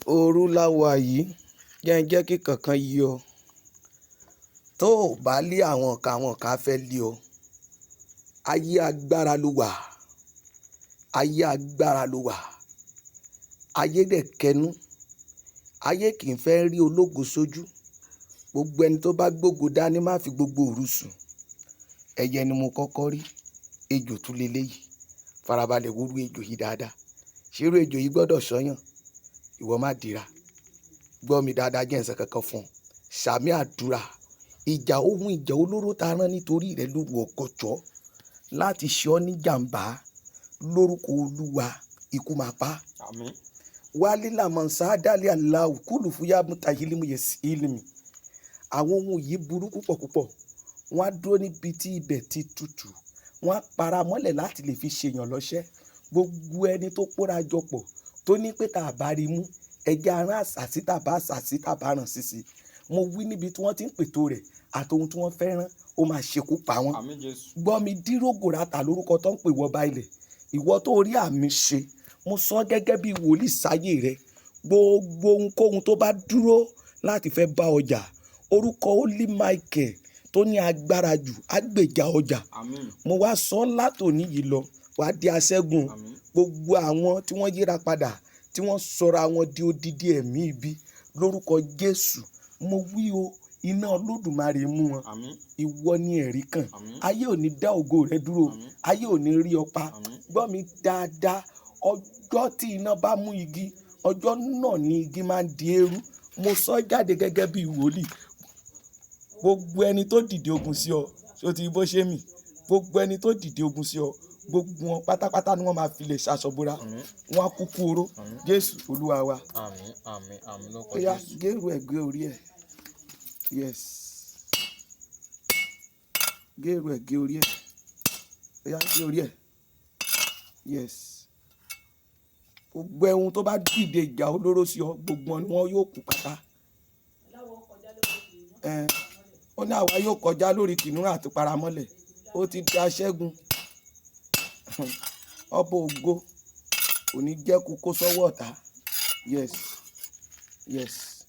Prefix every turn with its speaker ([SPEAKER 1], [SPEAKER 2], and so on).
[SPEAKER 1] Òru la wà yìí, jẹ́ kí kankan yí ọ. Tó o bá lé àwọn kan á fẹ́ lé ọ. Ayé agbára ló wà. Ayé agbára ló wà. Ayé dẹ̀ kẹnú. Ayé kì í fẹ́ rí ológo sójú. Gbogbo ẹni tó bá gbógo dání má fi gbogbo òru sùn. Ẹyẹ ni mo kọ́kọ́ rí. Ejò tún leléyìí. Farabalẹ̀ wo irú ejò yìí dáadáa. Ṣé irú ejò yìí gbọ́dọ̀ ṣọ́yàn? Ìwọ má dira. Gbọ́ mi dáadáa, jẹ́ ǹsẹ̀ kankan fún ọ. Sàmì àdúrà. Ohun ìjà olóró ta rán nítorí rẹ lóru ọ̀gànjọ́ láti ṣe ọ́ ní jàǹbá lórúkọ Olúwa, ikú máa pa.
[SPEAKER 2] Àmín.
[SPEAKER 1] Wálé làmọ̀ sáádálé aláwù kúlù fúyà múta ìlímù yẹ sí ìlímì. Àwọn ohun yìí burú púpọ̀ púpọ̀. Wọ́n á dúró níbi tí ibẹ̀ ti tutù. Wọ́n á para mọ́lẹ̀ láti lè fi ṣèyàn lọ́ṣẹ́. Gbogbo ẹni tó kóra jọ pọ̀ tó ní pé tá a bá rí mú ẹja arán àṣàsí tàbá àṣàsí tàbá ràn sísì. Mo wí níbi tí wọ́n ti ń pètò rẹ̀ àtohun tí wọ́n fẹ́ràn ó máa ṣekú pa wọ́n.
[SPEAKER 2] Àmín Jésù.
[SPEAKER 1] Gbọ́ mi dírògòrà tà lórúkọ tó ń pè wọ́ bá ilẹ̀. Ìwọ tó rí àmì ṣe, mo sọ gẹ́gẹ́ bí wòlíì sáyé rẹ. Gbogbo ohunkóhun tó bá dúró láti fẹ́ bá ọjà, orúkọ Holy Michael tó ní agbára jù á gbèjà ọjà.
[SPEAKER 2] Àmín.
[SPEAKER 1] Mo wá sọ látòní yìí lọ, wàá di aṣẹ́gun.
[SPEAKER 2] Àmín.
[SPEAKER 1] Gbogbo àwọn tí wọ́n yíra padà, tí wọ́n sọra wọn di odidi ẹ̀mí ibi lórúkọ Jésù. Mo wí o, iná Olódùmarè mú wọn.
[SPEAKER 2] Àmín.
[SPEAKER 1] Ìwọ ni ẹ̀rí kan.
[SPEAKER 2] Àmín.
[SPEAKER 1] Ayé ò ní dá ògo rẹ dúró.
[SPEAKER 2] Àmín.
[SPEAKER 1] Ayé ò ní rí ọ pa.
[SPEAKER 2] Àmín.
[SPEAKER 1] Gbọ́ mi dáadáa, ọjọ́ tí iná bá mú igi, ọjọ́ náà ni igi máa ń di eérú. Mo sọ jáde gẹ́gẹ́ bí wòlíì. Gbogbo ẹni tó dìde ogun sí ọ, ṣé o ti bó ṣe mì? Gbogbo ẹni tó dìde ogun sí ọ, gbogbo wọn pátápátá ni wọ́n máa fi lè ṣaṣọbúra.
[SPEAKER 2] Àmín.
[SPEAKER 1] Wọ́n á kúkú oró.
[SPEAKER 2] Àmín.
[SPEAKER 1] Jésù Olúwa wa.
[SPEAKER 2] Àmín. Àmín. Àmín lórúkọ
[SPEAKER 1] Ó yá,
[SPEAKER 2] Jésù.
[SPEAKER 1] gẹ́rù ẹ̀ gbé orí ẹ̀. Yes. Gẹ́rù ẹ̀ gé orí ẹ̀. Ó yá, gé orí ẹ̀. Yes. Gbogbo ẹ̀hún tó bá dìde ìjà olóró sí ọ, gbogbo wọn ni wọn yóò kú pátá. Ó ní àwa yóò kọjá lórí kìnnìún àti paramọ́lẹ̀. Ó ti di aṣẹ́gun. Ọba ògo kò ní jẹ́ kó sọ́wọ́ ọ̀tá. Yes. Yes.